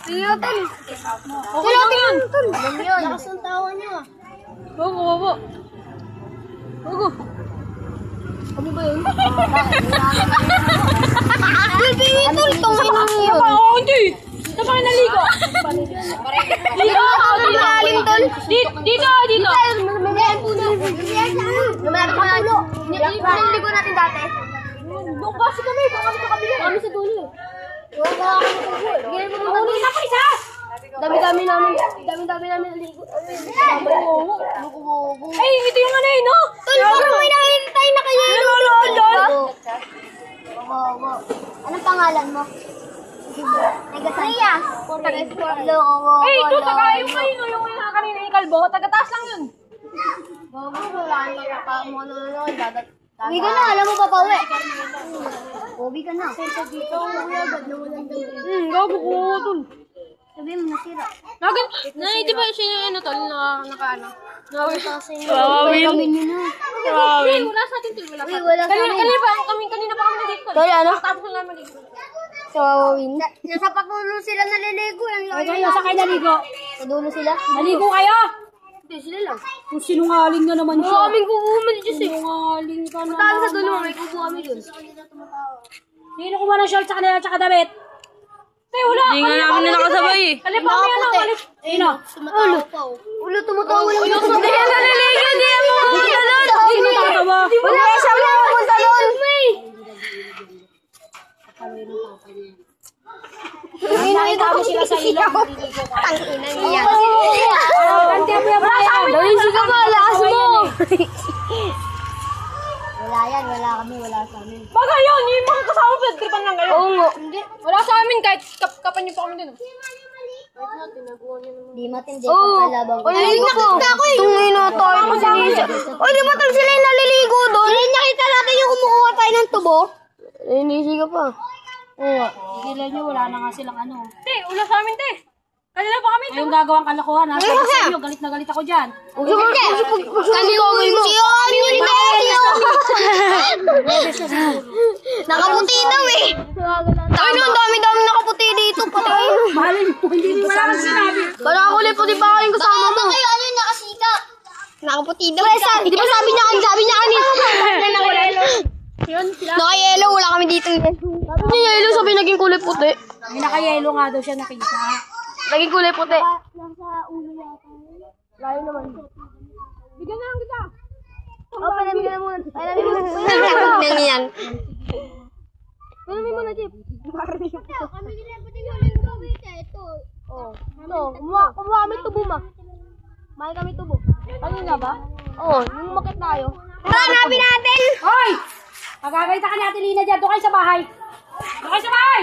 Sige, tol. Okay lang yan, tol. Alam yun. Lakas ng tawa niyo, ah. Opo. Ano ba yun? Tol, tungin yun. Oo, hindi. Ito pa kayo naligo. Dito, malalim, tol. Dito. Malalim po na. Malalim po na. Niligo natin dati. Doon kasi kami. Kami sa kabila. Kami sa dulo. Uli na pa isa! Dami-dami namin naligo. Ay, ito yung ano no? Tol, parang may nakikita tayo nakayelo. Anong pangalan mo? Ria. Ay, ito, taga yung kayo, no? Yung kanina yung kalbo. Taga-taas lang yun. Wala na. Uwi ka na, alam mo pa pauwi. Uwi ka na. Dito, Gago ko, tol. sabihin mo nasira. Di ba siya ano, tol, naka-ano? Wawin. Wala sa atin, tol. Wala sa atin. Kanina pa kami nandito. Tol, ano? Tapos na namin dito. Sa wawin. Nasa patulo sila naliligo. Sa kayo naligo. Sa dulo sila. Naligo kayo! Hindi, sila lang. Kung sinungaling na naman siya. Maraming kukuman dyan eh. Sinungaling ka na. Puntahan sa dulo, may kukuha kami dun. Sino kuha ng short sa kanila tsaka damit? Tay, wala. Hindi nga namin na nakasabay eh. Kalipa mo yan, kalit. Sino? Ulo, tumutawa lang. Ulo, Hindi yan naliligo, hindi yan mga talon. Sino tatawa? wala siya, wala pumunta doon. Nakita mo sila sa ilong. Tangina niya. Kante mo yung Brian. Dawin siya ka ba, lakas mo. Wala kami, wala sa amin. Baga yun, yung mga kasama mo, tripan lang kayo. Oo nga. Wala sa amin, kahit kapan niyo pa kami din. Di matindi kung kalabang. Ay, nakita ko eh. Tungin na tayo ko si Nisha. Ay, di matindi sila yung naliligo doon. Ay, nakita natin yung kumukuha tayo ng tubo. Ay, Nisha ka pa. Oo. Sila nyo, wala na nga silang ano. Te, wala sa amin, te. Kanila pa kami. Ayun gagawang kalokohan, ha? Sabi sa inyo, galit na galit ako dyan. Kaliwamay mo. Si Oni, hindi na nakaputi daw eh. Ay, no, ang dami-dami nakaputi dito. Pati. Mahalin mo, hindi mo wala kang sinabi. Wala ako ulit, pati ba kayong kasama mo? Kayo, ano yung nakasika? Nakaputi daw. Di ba sabi niya kanina? Naka-yellow, wala kami dito. Sabi niya yellow, sabi naging kulay puti. May naka-yellow nga daw siya nakita. Naging kulay puti. Layo naman. Bigyan na lang kita. Oh, palamigin na muna. Palamigin mo. Palamigin yan. Palamigin mo na, Jeep. Kami nilapit yung gawin siya. Ito. Oh. Ito. Kumuha kami tubo, ma. Mahal kami tubo. Kanina ba? Oo, yung makit tayo. Hanapin natin! Hoy! Pagkagaita ka ni Ate Lina dyan. Doon kayo sa bahay. Doon kayo sa bahay!